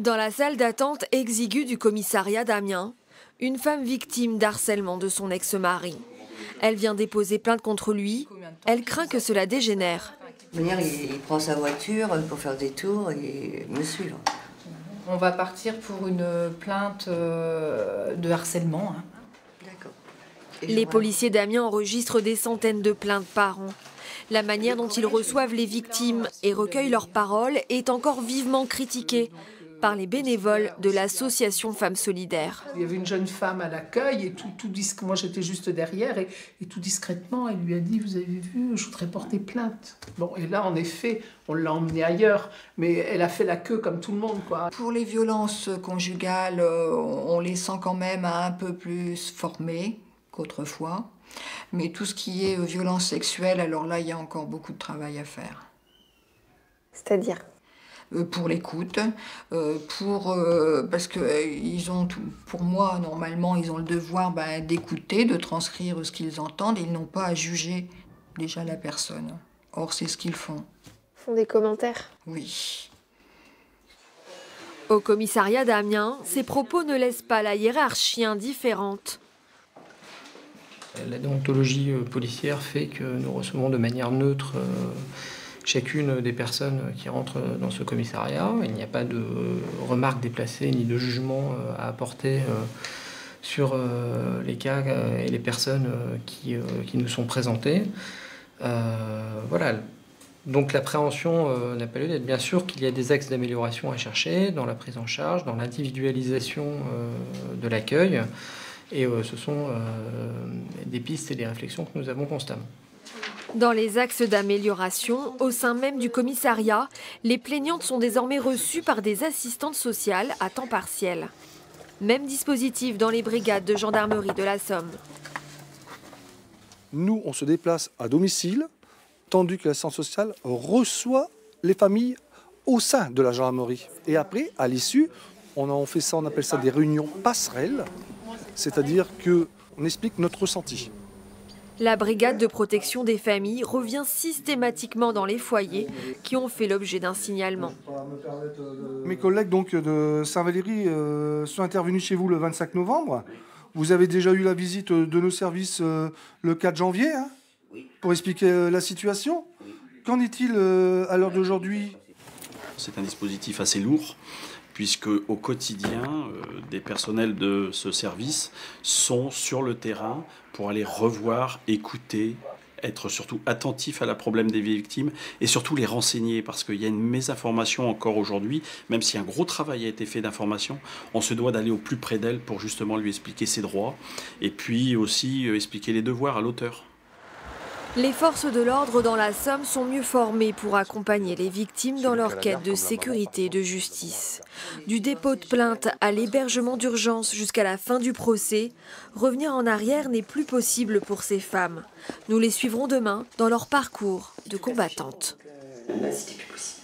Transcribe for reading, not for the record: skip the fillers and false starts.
Dans la salle d'attente exiguë du commissariat d'Amiens, une femme victime d'harcèlement de son ex-mari. Elle vient déposer plainte contre lui. Elle craint que cela dégénère. De manière, il prend sa voiture pour faire des tours et me suivre. On va partir pour une plainte de harcèlement. D'accord. Les policiers d'Amiens enregistrent des centaines de plaintes par an. La manière dont ils reçoivent les victimes et recueillent leurs paroles est encore vivement critiquée par les bénévoles de l'association Femmes Solidaires. Il y avait une jeune femme à l'accueil et moi j'étais juste derrière et tout discrètement elle lui a dit « Vous avez vu, je voudrais porter plainte ». Bon, et là en effet, on l'a emmenée ailleurs, mais elle a fait la queue comme tout le monde, quoi. Pour les violences conjugales, on les sent quand même un peu plus formées qu'autrefois. Mais tout ce qui est violence sexuelle, alors là, il y a encore beaucoup de travail à faire. C'est-à-dire ? Pour l'écoute, parce que pour moi, normalement, ils ont le devoir d'écouter, de transcrire ce qu'ils entendent, et ils n'ont pas à juger déjà la personne. Or, c'est ce qu'ils font. Ils font des commentaires ? Oui. Au commissariat d'Amiens, ces propos ne laissent pas la hiérarchie indifférente. La déontologie policière fait que nous recevons de manière neutre chacune des personnes qui rentrent dans ce commissariat. Il n'y a pas de remarques déplacées ni de jugement à apporter sur les cas et les personnes qui nous sont présentées. Voilà. Donc l'appréhension n'a pas lieu d'être. Bien sûr qu'il y a des axes d'amélioration à chercher dans la prise en charge, dans l'individualisation de l'accueil. Et ce sont des pistes et des réflexions que nous avons constamment. Dans les axes d'amélioration, au sein même du commissariat, les plaignantes sont désormais reçues par des assistantes sociales à temps partiel. Même dispositif dans les brigades de gendarmerie de la Somme. Nous, on se déplace à domicile, tandis que l'assistance sociale reçoit les familles au sein de la gendarmerie. Et après, à l'issue, on appelle ça des réunions passerelles, c'est-à-dire qu'on explique notre ressenti. La brigade de protection des familles revient systématiquement dans les foyers qui ont fait l'objet d'un signalement. Mes collègues donc, de Saint-Valery sont intervenus chez vous le 25 novembre. Vous avez déjà eu la visite de nos services le 4 janvier pour expliquer la situation. Qu'en est-il à l'heure d'aujourd'hui ? C'est un dispositif assez lourd, puisque au quotidien, des personnels de ce service sont sur le terrain pour aller revoir, écouter, être surtout attentifs à la problème des victimes et surtout les renseigner, parce qu'il y a une mésinformation encore aujourd'hui. Même si un gros travail a été fait d'information, on se doit d'aller au plus près d'elle pour justement lui expliquer ses droits et puis aussi expliquer les devoirs à l'auteur. Les forces de l'ordre dans la Somme sont mieux formées pour accompagner les victimes dans leur quête de sécurité et de justice. Du dépôt de plainte à l'hébergement d'urgence jusqu'à la fin du procès, revenir en arrière n'est plus possible pour ces femmes. Nous les suivrons demain dans leur parcours de combattantes. C'était plus possible.